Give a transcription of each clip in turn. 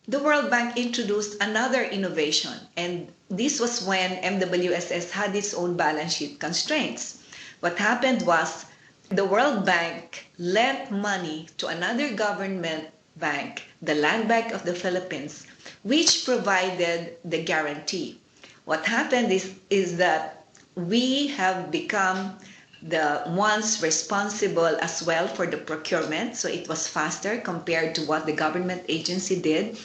the World Bank introduced another innovation, and this was when MWSS had its own balance sheet constraints. What happened was the World Bank lent money to another government bank, the Land Bank of the Philippines, which provided the guarantee. What happened is that we have become the ones responsible as well for the procurement, so it was faster compared to what the government agency did.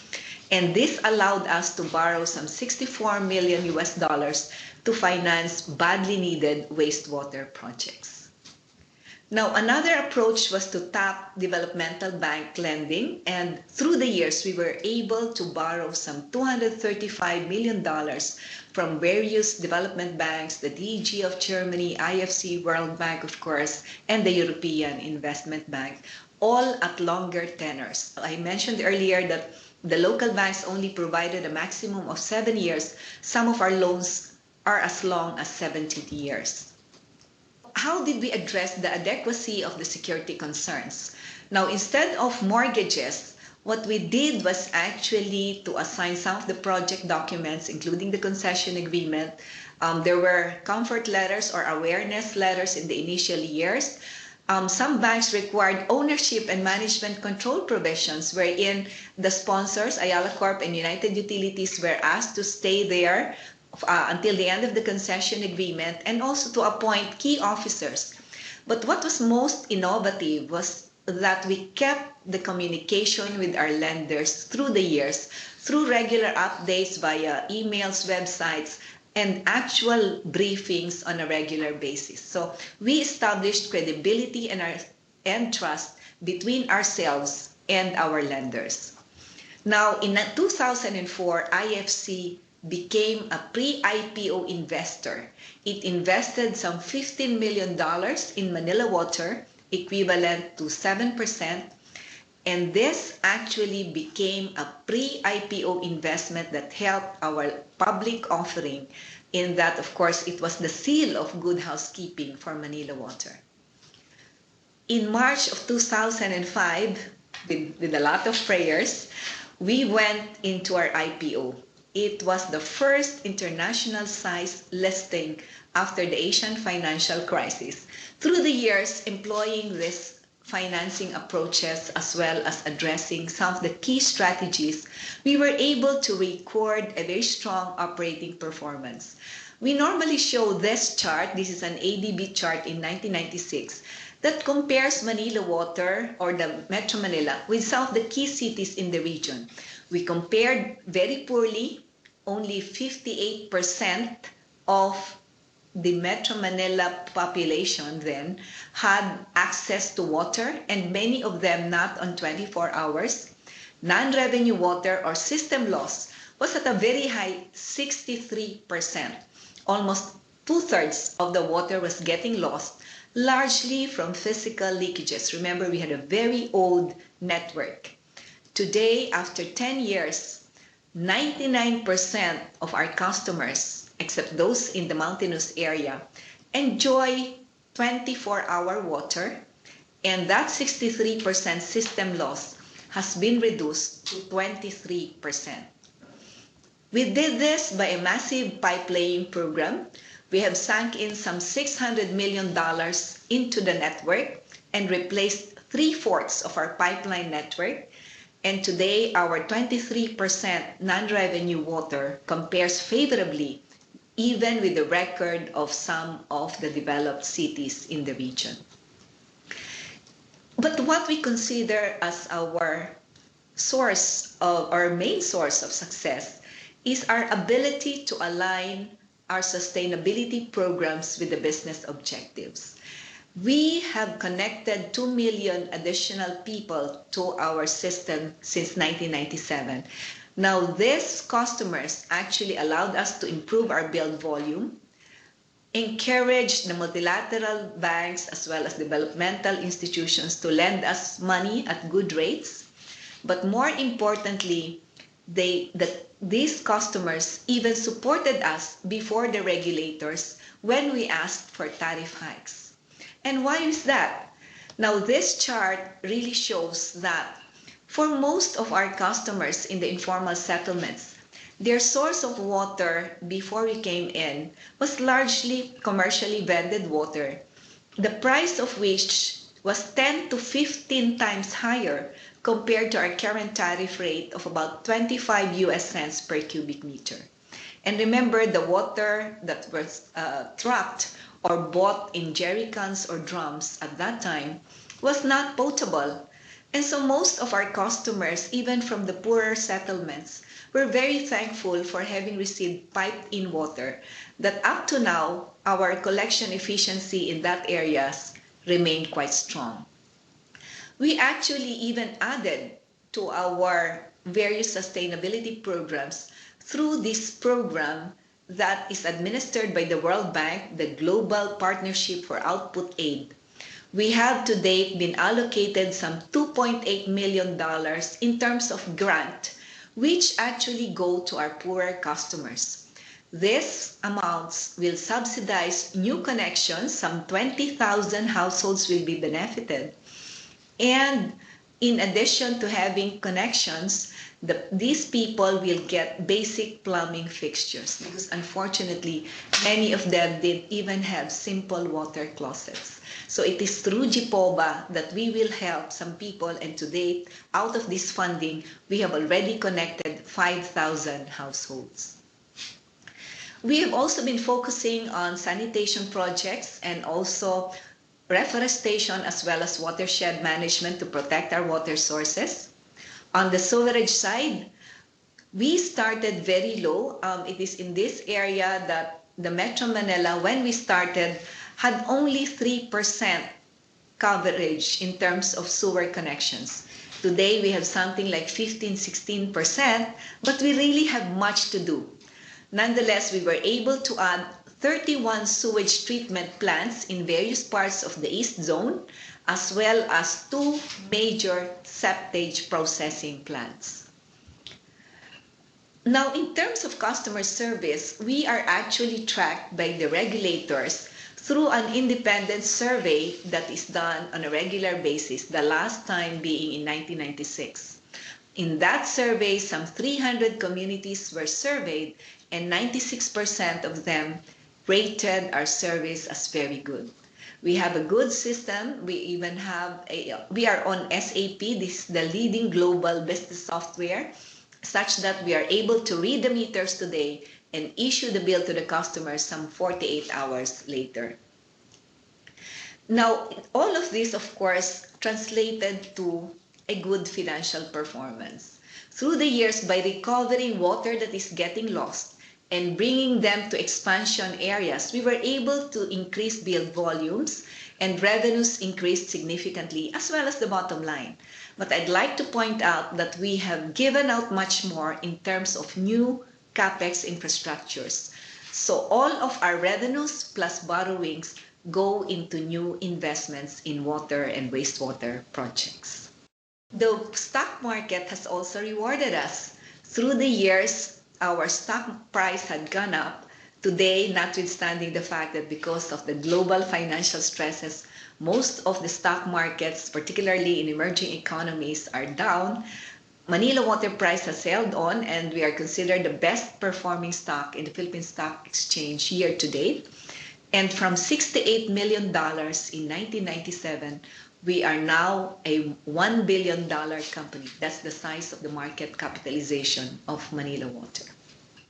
And this allowed us to borrow some 64 million US dollars to finance badly needed wastewater projects. Now, another approach was to tap developmental bank lending, and through the years, we were able to borrow some $235 million from various development banks, the DG of Germany, IFC, World Bank, of course, and the European Investment Bank, all at longer tenors. I mentioned earlier that the local banks only provided a maximum of 7 years. Some of our loans are as long as 70 years. How did we address the adequacy of the security concerns? Now, instead of mortgages, what we did was actually to assign some of the project documents, including the concession agreement. There were comfort letters or awareness letters in the initial years. Some banks required ownership and management control provisions wherein the sponsors, Ayala Corp and United Utilities, were asked to stay there until the end of the concession agreement, and also to appoint key officers. But what was most innovative was that we kept the communication with our lenders through the years, through regular updates via emails, websites, and actual briefings on a regular basis. So we established credibility and trust between ourselves and our lenders. Now, in 2004, IFC became a pre-IPO investor. It invested some $15 million in Manila Water, equivalent to 7%, and this actually became a pre-IPO investment that helped our public offering, in that, of course, it was the seal of good housekeeping for Manila Water. In March of 2005, with a lot of prayers, we went into our IPO. It was the first international size listing after the Asian financial crisis. Through the years, employing these financing approaches as well as addressing some of the key strategies, we were able to record a very strong operating performance. We normally show this chart. This is an ADB chart in 1996 that compares Manila Water, or the Metro Manila, with some of the key cities in the region. We compared very poorly. Only 58% of the Metro Manila population then had access to water, and many of them not on 24 hours. Non-revenue water or system loss was at a very high 63%. Almost two-thirds of the water was getting lost, largely from physical leakages. Remember, we had a very old network. Today, after 10 years, 99% of our customers, except those in the mountainous area, enjoy 24-hour water, and that 63% system loss has been reduced to 23%. We did this by a massive pipe laying program. We have sunk in some $600 million into the network and replaced 3/4 of our pipeline network. And today, our 23% non-revenue water compares favorably even with the record of some of the developed cities in the region. But what we consider as our main source of success is our ability to align our sustainability programs with the business objectives. We have connected 2 million additional people to our system since 1997. Now, these customers actually allowed us to improve our build volume, encourage the multilateral banks as well as developmental institutions to lend us money at good rates. But more importantly, these customers even supported us before the regulators when we asked for tariff hikes. And why is that? Now, this chart really shows that For most of our customers in the informal settlements, their source of water before we came in was largely commercially vended water, the price of which was 10 to 15 times higher compared to our current tariff rate of about 25 US cents per cubic meter. And remember, the water that was trucked or bought in jerry cans or drums at that time was not potable. And so most of our customers, even from the poorer settlements, were very thankful for having received piped-in water that up to now, our collection efficiency in that areas remained quite strong. We actually even added to our various sustainability programs through this program that is administered by the World Bank, the Global Partnership for Output Aid. We have to date been allocated some $2.8 million in terms of grant, which actually go to our poorer customers. These amounts will subsidize new connections, some 20,000 households will be benefited. And in addition to having connections, these people will get basic plumbing fixtures because unfortunately, many of them didn't even have simple water closets. So it is through GPOBA that we will help some people, and to date, out of this funding, we have already connected 5,000 households. We have also been focusing on sanitation projects and also reforestation as well as watershed management to protect our water sources. On the sewerage side, we started very low. It is in this area that the Metro Manila, when we started, had only 3% coverage in terms of sewer connections. Today, we have something like 15, 16%, but we really have much to do. Nonetheless, we were able to add 31 sewage treatment plants in various parts of the East Zone, as well as 2 major septage processing plants. Now, in terms of customer service, we are actually tracked by the regulators through an independent survey that is done on a regular basis, the last time being in 1996. In that survey, some 300 communities were surveyed, and 96% of them rated our service as very good. We have a good system. We are on SAP, this is the leading global business software, such that we are able to read the meters today and issue the bill to the customer some 48 hours later. Now, all of this, of course, translated to a good financial performance. Through the years, by recovering water that is getting lost and bringing them to expansion areas, we were able to increase bill volumes and revenues increased significantly, as well as the bottom line. But I'd like to point out that we have given out much more in terms of new CapEx infrastructures. So all of our revenues plus borrowings go into new investments in water and wastewater projects. The stock market has also rewarded us. Through the years, our stock price had gone up. Today, notwithstanding the fact that because of the global financial stresses, most of the stock markets, particularly in emerging economies, are down, Manila Water price has held on, and we are considered the best performing stock in the Philippine Stock Exchange year to date. And from $68 million in 1997, we are now a $1 billion company. That's the size of the market capitalization of Manila Water.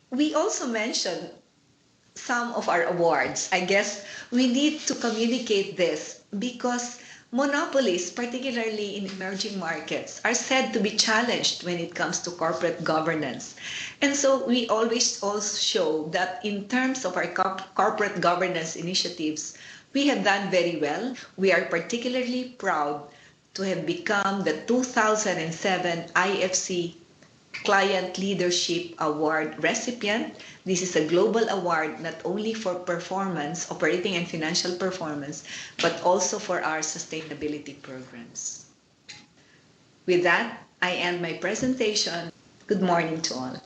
We also mentioned some of our awards. I guess we need to communicate this because monopolies, particularly in emerging markets, are said to be challenged when it comes to corporate governance. And so we always also show that in terms of our corporate governance initiatives, we have done very well. We are particularly proud to have become the 2007 IFC Client Leadership Award recipient. This is a global award not only for performance, operating and financial performance, but also for our sustainability programs. With that, I end my presentation. Good morning to all.